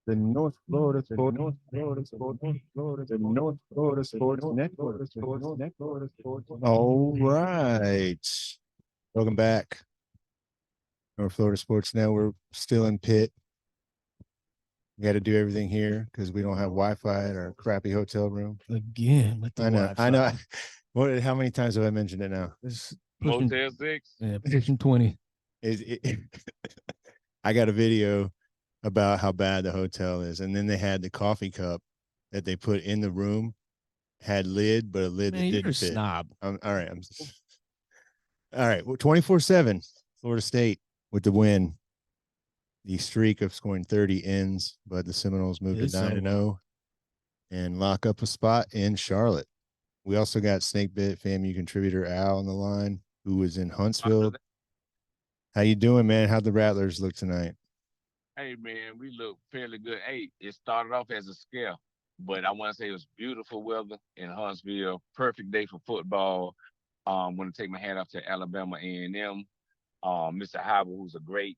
The North Florida Sports Network. All right. Welcome back. North Florida Sports Network, still in Pitt. We got to do everything here because we don't have Wi-Fi at our crappy hotel room. Again, with the Wi-Fi. I know. How many times have I mentioned it now? Motel 6. Yeah, pushing 20. I got a video about how bad the hotel is, and then they had the coffee cup that they put in the room had lid, but a lid that didn't fit. Snob. All right. All right. Well, 24-7, Florida State with the win. The streak of scoring 30 ends, but the Seminoles moved to 9-0 and lock up a spot in Charlotte. We also got Snakebit FAMU contributor Al on the line, who was in Huntsville. How you doing, man? How'd the Rattlers look tonight? Hey, man, we look fairly good. Hey, it started off as a scare, but I want to say it was beautiful weather in Huntsville. Perfect day for football. Want to take my hat off to Alabama A&M. Mr. Howard, who's a great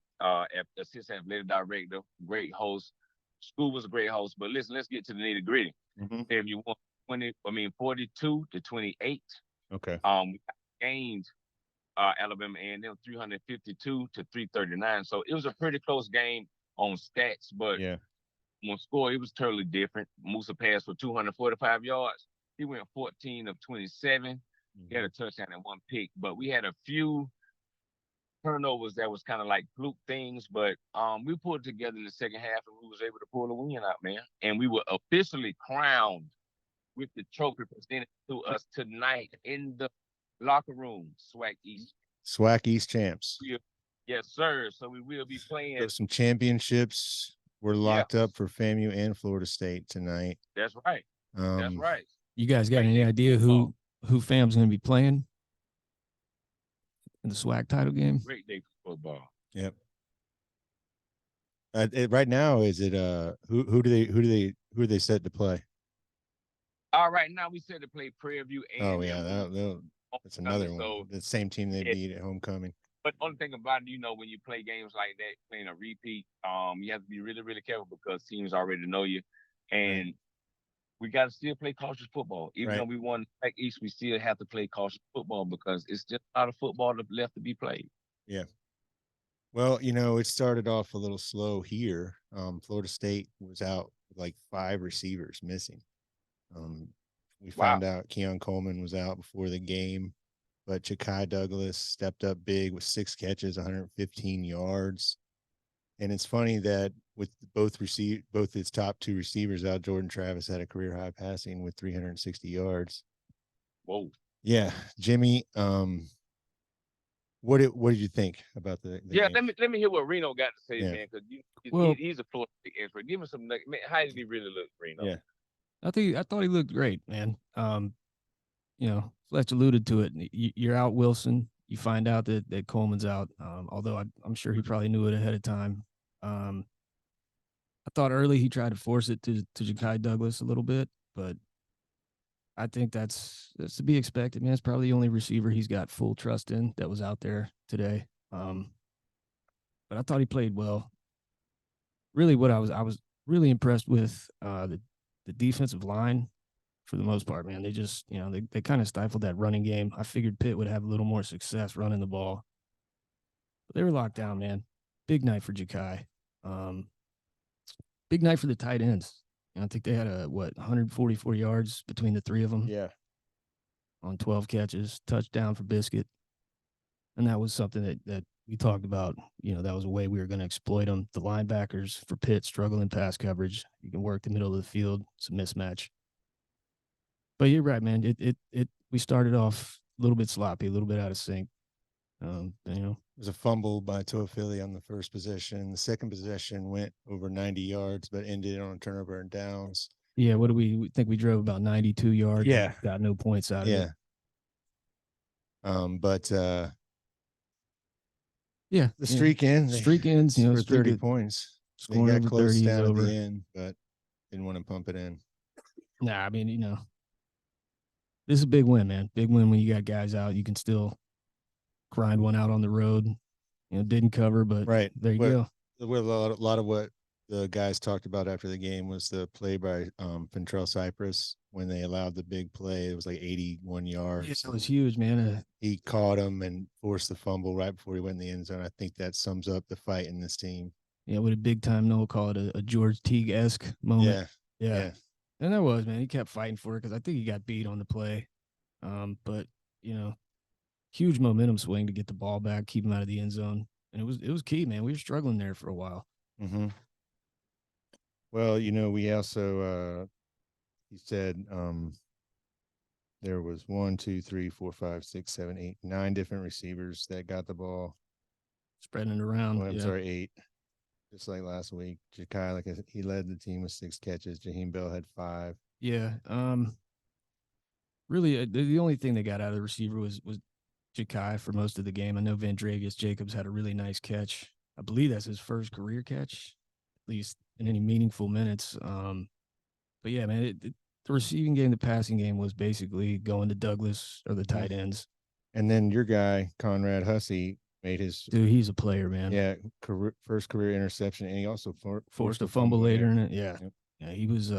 assistant athletic director, great host. School was a great host. But listen, let's get to the nitty gritty. If you want 42-28. Okay. We gained Alabama A&M 352 to 339. So it was a pretty close game on stats, but on score, it was totally different. Musa passed for 245 yards. He went 14 of 27. He had a touchdown and one pick, but we had a few turnovers that was kind of like fluke things, but we pulled it together in the second half and we was able to pull the win out, man. And we were officially crowned with the trophy presented to us tonight in the locker room, SWAC East. SWAC East champs. Yes, sir. So we will be playing. Some championships were locked up for FAMU and Florida State tonight. That's right. That's right. You guys got any idea who FAM's going to be playing in the SWAC title game? Great day for football. Yep. Right now, is it who are they set to play? Right now we set to play Prairie View. That's another one. So, the same team they beat at homecoming. But the only thing about it, when you play games like that, playing a repeat, you have to be really, really careful because teams already know you, and we got to still play cautious football. Even though we won SWAC East, we still have to play cautious football because it's just a lot of football left to be played. Yeah. Well, it started off a little slow here. Florida State was out with like 5 receivers missing. We found out Keon Coleman was out before the game, but Ja'Kai Douglas stepped up big with 6 catches, 115 yards. And it's funny that with both his top 2 receivers out, Jordan Travis had a career high passing with 360 yards. Whoa. Yeah, Jimmy. What did you think about the game? Let me hear what Reno got to say, man, because he's a Florida State expert. Give him some. Man, how did he really look, Reno? Yeah. I thought he looked great, man. Fletch alluded to it. You're out Wilson. You find out that Coleman's out. Although I'm sure he probably knew it ahead of time. I thought early he tried to force it to Ja'Kai Douglas a little bit, but I think that's to be expected, man. It's probably the only receiver he's got full trust in that was out there today. But I thought he played well. Really, what I was really impressed with the defensive line for the most part, man. They just, they kind of stifled that running game. I figured Pitt would have a little more success running the ball. But they were locked down, man. Big night for Ja'Kai. Big night for the tight ends. I think they had 144 yards between the 3 of them. Yeah. On 12 catches, touchdown for Biscuit. And that was something that we talked about. That was a way we were going to exploit them. The linebackers for Pitt struggle in pass coverage. You can work the middle of the field. It's a mismatch. But you're right, man. We started off a little bit sloppy, a little bit out of sync. It was a fumble by Toafili on the first possession. The second possession went over 90 yards, but ended on a turnover and downs. Yeah, what do we think? We drove about 92 yards. Yeah, got no points out of it. The streak ends. Streak ends. For 30 points. They got close down at the end, but didn't want to pump it in. Nah, I mean, this is a big win, man. Big win when you got guys out. You can still grind one out on the road. didn't cover, but right. there you go. With a lot of what the guys talked about after the game was the play by Ventrell Cypress when they allowed the big play. It was like 81 yards. Yes, it was huge, man. He caught him and forced the fumble right before he went in the end zone. I think that sums up the fight in this team. Yeah, with a big time, no, call it a George Teague-esque moment. Yeah. And that was, man. He kept fighting for it because I think he got beat on the play. But huge momentum swing to get the ball back, keep him out of the end zone. And it was key, man. We were struggling there for a while. Mm-hmm. Well, we also he said there was 1, 2, 3, 4, 5, 6, 7, 8, 9 different receivers that got the ball. Spreading it around. I'm sorry, 8. Just like last week. Ja'Kai, like he led the team with 6 catches. Jaheim Bell had 5. Yeah. Really, the only thing they got out of the receiver was Ja'Kai for most of the game. I know Vandregas Jacobs had a really nice catch. I believe that's his first career catch, at least in any meaningful minutes. But yeah, man, the receiving game, the passing game was basically going to Douglas or the tight ends. And then your guy, Conrad Hussey, made his he's a player, man. Yeah, first career interception, and he also forced a fumble later in it. Yeah. Yep. Yeah, he was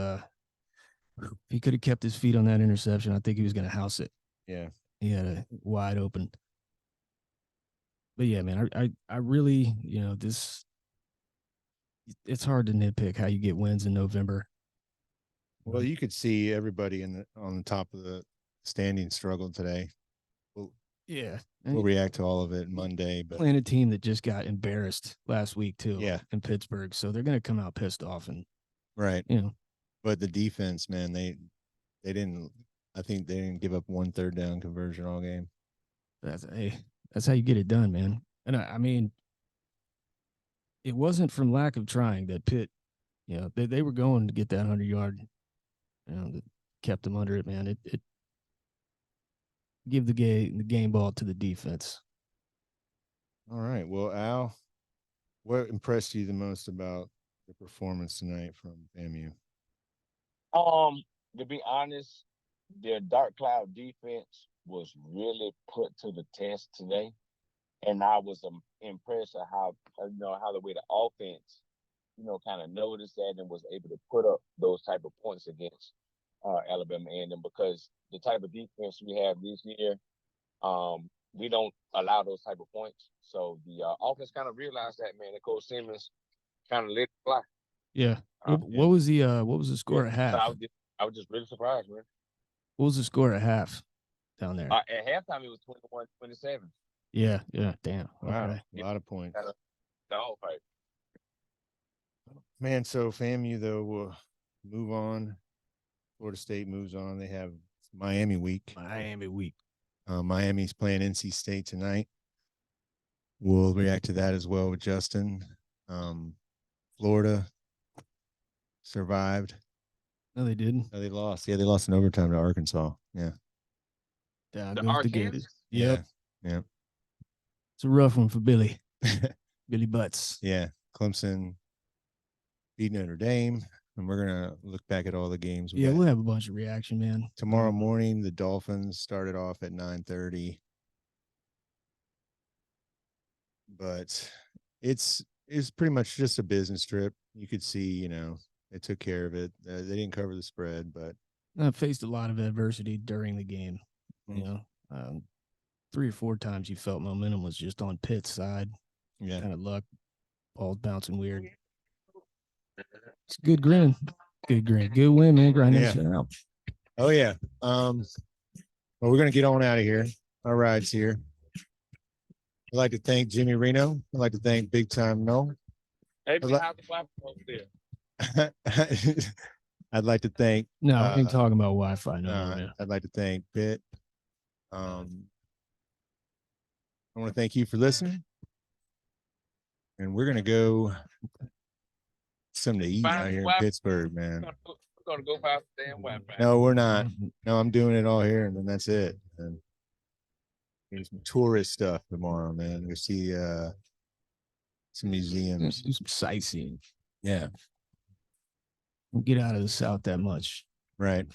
he could have kept his feet on that interception. I think he was going to house it. Yeah. He had a wide open. But yeah, man, I really, it's hard to nitpick how you get wins in November. Well, you could see everybody on the top of the standing struggle today. We'll react to all of it Monday. But playing a team that just got embarrassed last week too. Yeah. In Pittsburgh, so they're going to come out pissed off and right. But the defense, man, they didn't. I think they didn't give up 1 third down conversion all game. That's how you get it done, man. And I mean, it wasn't from lack of trying that Pitt. They were going to get that 100-yard. That kept them under it, man. It give the game ball to the defense. All right. Well, Al, what impressed you the most about the performance tonight from FAMU? To be honest, their dark cloud defense was really put to the test today, and I was impressed at how the way the offense, kind of noticed that and was able to put up those type of points against Alabama A&M, because the type of defense we have this year, we don't allow those type of points. So the offense kind of realized that, man. And Coach Simmons kind of let it fly. Yeah. What was the score at half? So I was just really surprised, man. What was the score at half down there? At halftime, it was 21-27. Yeah. Damn. Wow. Okay. A lot of points. Dog fight. Man, so FAMU, though, will move on. Florida State moves on. They have Miami week. Miami's playing NC State tonight. We'll react to that as well with Justin. Florida survived. No, they didn't. No, they lost. Yeah, they lost in overtime to Arkansas. Yeah. Down goes the game. Yeah. It's a rough one for Billy. Billy Butts. Yeah. Clemson beat Notre Dame. And we're going to look back at all the games. We'll have a bunch of reaction, man. Tomorrow morning, the Dolphins started off at 9:30. But it's pretty much just a business trip. You could see, they took care of it. They didn't cover the spread, but I faced a lot of adversity during the game. 3 or 4 times you felt momentum was just on Pitt's side. Yeah. Kind of luck. Balls bouncing weird. It's a good grin. Good win, man. Grind that shit out. Oh yeah. Well, we're gonna get on out of here. Our ride's here. I'd like to thank Jimmy Reno. I'd like to thank Big Time No. Hey, how's the Wi-Fi over there? I'd like to thank. No, I ain't talking about Wi-Fi. No, man. I'd like to thank Pitt. I want to thank you for listening. And we're gonna go something to eat out here in Pittsburgh, man. We're gonna go find the damn Wi-Fi. No, we're not. No, I'm doing it all here, and then that's it. And there's some tourist stuff tomorrow, man. We'll see some museums. Do some sightseeing. Yeah. Get out of the South that much. Right.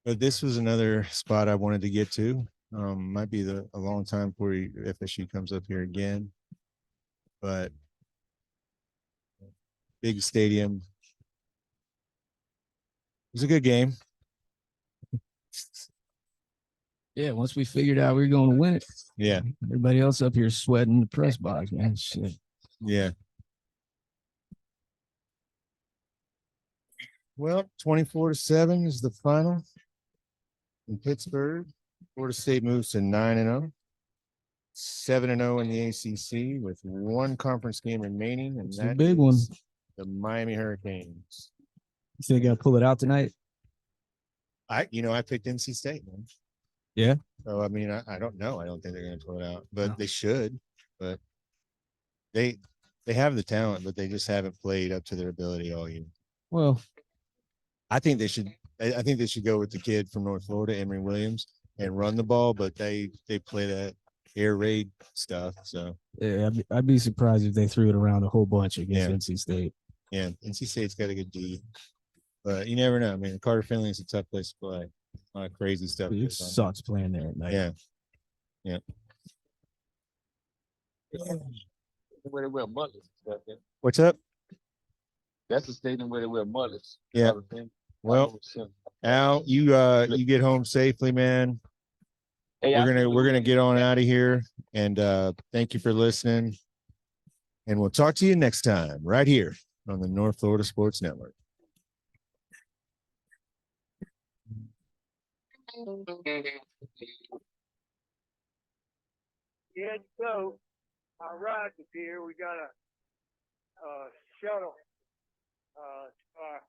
But this was another spot I wanted to get to. Might be a long time before FSU comes up here again, but big stadium. It was a good game. Yeah, once we figured out we were going to win it. Yeah. Everybody else up here sweating the press box, man. Shit. Yeah. Well, 24-7 is the final in Pittsburgh. Florida State moves to 9-0, 7-0 in the ACC with one conference game remaining, and It's that a big one. The Miami Hurricanes. You think they got to pull it out tonight? I picked NC State, man. Yeah. So I mean, I don't know. I don't think they're going to pull it out, but they should. But they have the talent, but they just haven't played up to their ability all year. Well, I think they should. I think they should go with the kid from North Florida, Emory Williams, and run the ball. But they play that air raid stuff. So yeah, I'd be surprised if they threw it around a whole bunch against NC State. Yeah, NC State's got a good D, but you never know. I mean, Carter Finley is a tough place to play. A lot of crazy stuff. It sucks playing there at night. Yeah. Yeah. Where they wear mullets. What's up? That's the stadium where they wear mullets. Yeah. Well, Al, you get home safely, man. Hey, we're gonna get on out of here, and thank you for listening. And we'll talk to you next time, right here on the North Florida Sports Network. Yeah, so our ride is here. We got a shuttle to our